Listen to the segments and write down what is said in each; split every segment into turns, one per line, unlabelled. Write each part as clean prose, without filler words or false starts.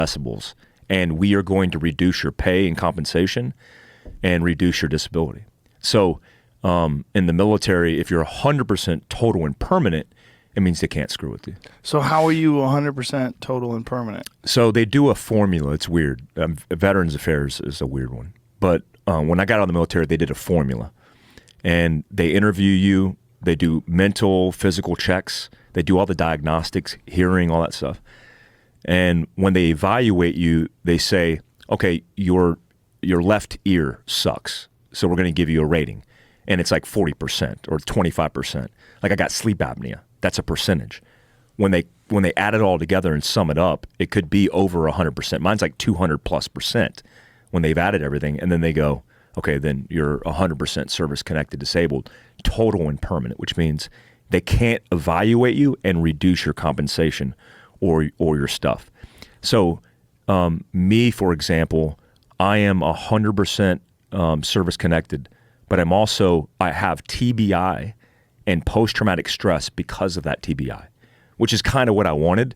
decibels, and we are going to reduce your pay and compensation and reduce your disability. So in the military, if you're 100% total and permanent, it means they can't screw with you.
So how are you 100% total and permanent?
So they do a formula. It's weird. Veterans Affairs is a weird one. But when I got out of the military, they did a formula. And they interview you. They do mental, physical checks. They do all the diagnostics, hearing, all that stuff. And when they evaluate you, they say, okay, your left ear sucks, so we're going to give you a rating. And it's like 40% or 25%. Like I got sleep apnea. That's a percentage. When they add it all together and sum it up, it could be over 100%. Mine's like 200+% when they've added everything. And then they go, okay, then you're 100% service-connected disabled, total and permanent, which means they can't evaluate you and reduce your compensation or your stuff. So me, for example, I am 100% service-connected, but I have TBI and post-traumatic stress because of that TBI, which is kind of what I wanted.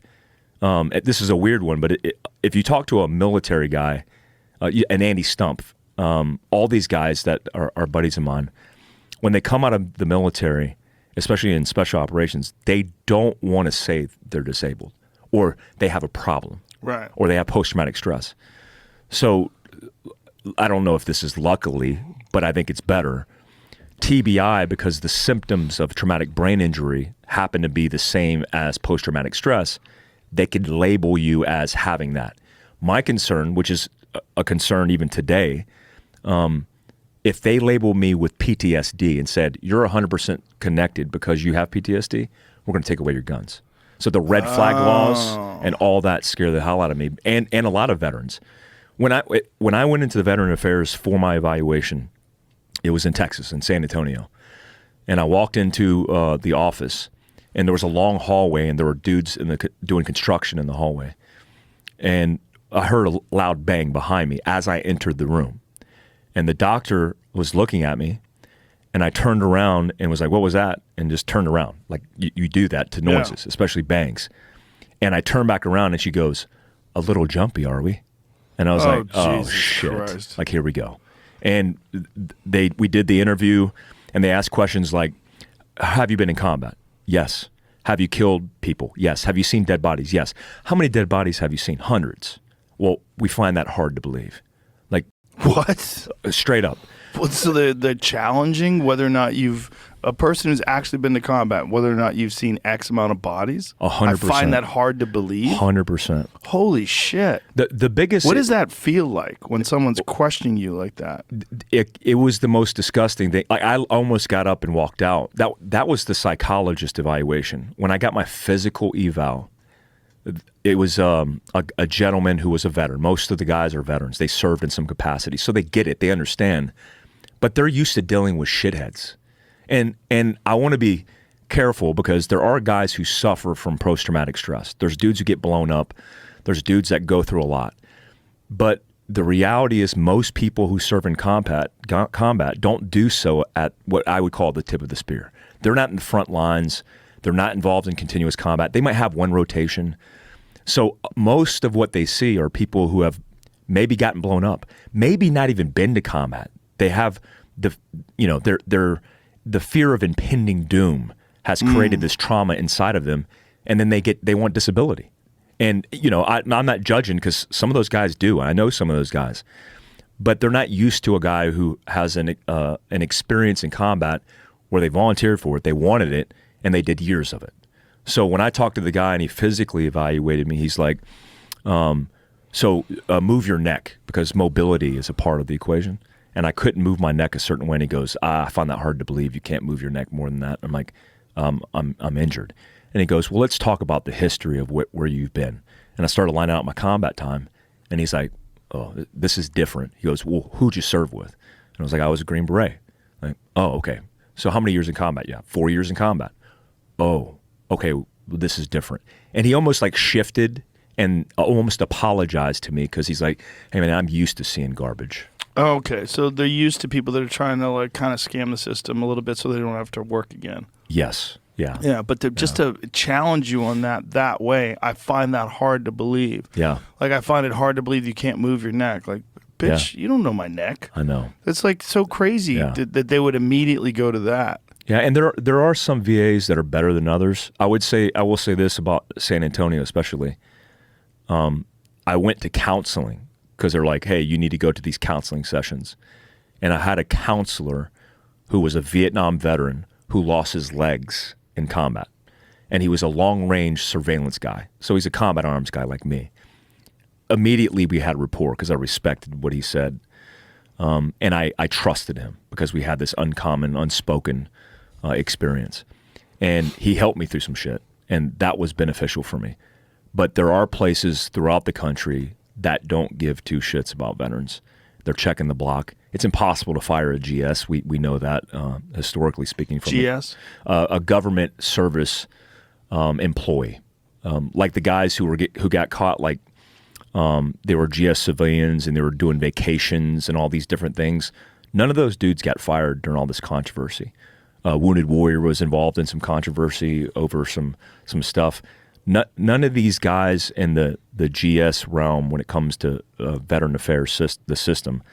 This is a weird one, but if you talk to a military guy, an Andy Stump, all these guys that are buddies of mine, when they come out of the military, especially in special operations, they don't want to say they're disabled or they have a problem,
right?
Or they have post-traumatic stress. So I don't know if this is luckily, but I think it's better. TBI, because the symptoms of traumatic brain injury happen to be the same as post-traumatic stress, they could label you as having that. My concern, which is a concern even today, if they label me with PTSD and said, you're 100% connected because you have PTSD, we're going to take away your guns. So the red flag laws and all that scare the hell out of me and a lot of veterans. When I went into the Veteran Affairs for my evaluation, it was in Texas, in San Antonio. And I walked into the office, and there was a long hallway, and there were dudes doing construction in the hallway. And I heard a loud bang behind me as I entered the room. And the doctor was looking at me, and I turned around and was like, what was that? And just turned around. Like, you do that to noises, especially bangs. And I turned back around, and she goes, a little jumpy, are we? And I was like, oh,
Jesus
shit.
Christ.
Like, here we go. And we did the interview, and they asked questions like, have you been in combat? Yes. Have you killed people? Yes. Have you seen dead bodies? Yes. How many dead bodies have you seen? Hundreds. Well, we find that hard to believe. Like,
what?
Straight up.
Well, so they're challenging whether or not a person who's actually been to combat, whether or not you've seen X amount of bodies.
100%.
I find that hard to believe.
100%.
Holy shit.
The biggest.
What does that feel like when someone's questioning you like that?
It was the most disgusting thing. Like, I almost got up and walked out. That was the psychologist evaluation. When I got my physical eval, it was a gentleman who was a veteran. Most of the guys are veterans. They served in some capacity, so they get it. They understand. But they're used to dealing with shitheads. And I want to be careful because there are guys who suffer from post-traumatic stress. There's dudes who get blown up. There's dudes that go through a lot. But the reality is most people who serve in combat don't do so at what I would call the tip of the spear. They're not in the front lines. They're not involved in continuous combat. They might have one rotation. So most of what they see are people who have maybe gotten blown up, maybe not even been to combat. They have the fear of impending doom has created this trauma inside of them, and then they want disability. And I'm not judging because some of those guys do. I know some of those guys, but they're not used to a guy who has an experience in combat where they volunteered for it, they wanted it, and they did years of it. So when I talked to the guy and he physically evaluated me, he's like, move your neck because mobility is a part of the equation. And I couldn't move my neck a certain way. And he goes, I find that hard to believe. You can't move your neck more than that. I'm like, I'm injured. And he goes, well, let's talk about the history of where you've been. And I started lining out my combat time. And he's like, oh, this is different. He goes, well, who'd you serve with? And I was like, I was a Green Beret. Like, oh, okay. So how many years in combat? Yeah, 4 years in combat. Oh, okay, well, this is different. And he almost like shifted and almost apologized to me because he's like, hey man, I'm used to seeing garbage.
Oh, okay, so they're used to people that are trying to like kind of scam the system a little bit so they don't have to work again.
Yes. Yeah.
Yeah, but just to challenge you on that way, I find that hard to believe.
Yeah.
Like, I find it hard to believe you can't move your neck. Like, bitch, you don't know my neck.
I know.
It's like so crazy that they would immediately go to that.
Yeah, and there are some VAs that are better than others. I will say this about San Antonio especially. I went to counseling because they're like, hey, you need to go to these counseling sessions. And I had a counselor who was a Vietnam veteran who lost his legs in combat. And he was a long-range surveillance guy. So he's a combat arms guy like me. Immediately we had rapport because I respected what he said. And I trusted him because we had this uncommon, unspoken experience. And he helped me through some shit. And that was beneficial for me. But there are places throughout the country that don't give two shits about veterans. They're checking the block. It's impossible to fire a GS. We know that historically speaking. From
GS?
A government service employee, like the guys who got caught, like they were GS civilians and they were doing vacations and all these different things. None of those dudes got fired during all this controversy. Wounded Warrior was involved in some controversy over some stuff. None of these guys in the GS realm, when it comes to veteran affairs, the system,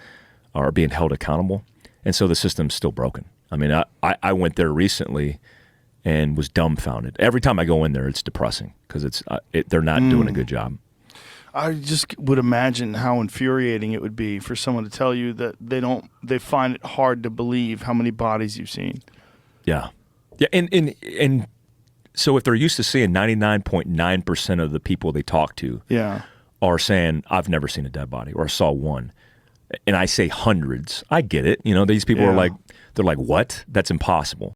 are being held accountable. And so the system's still broken. I mean, I went there recently and was dumbfounded. Every time I go in there, it's depressing because they're not doing a good job.
I just would imagine how infuriating it would be for someone to tell you that they find it hard to believe how many bodies you've seen.
Yeah. Yeah. And so if they're used to seeing 99.9% of the people they talk to are saying, I've never seen a dead body or I saw one, and I say hundreds, I get it. You know, these people are like, they're like, what? That's impossible.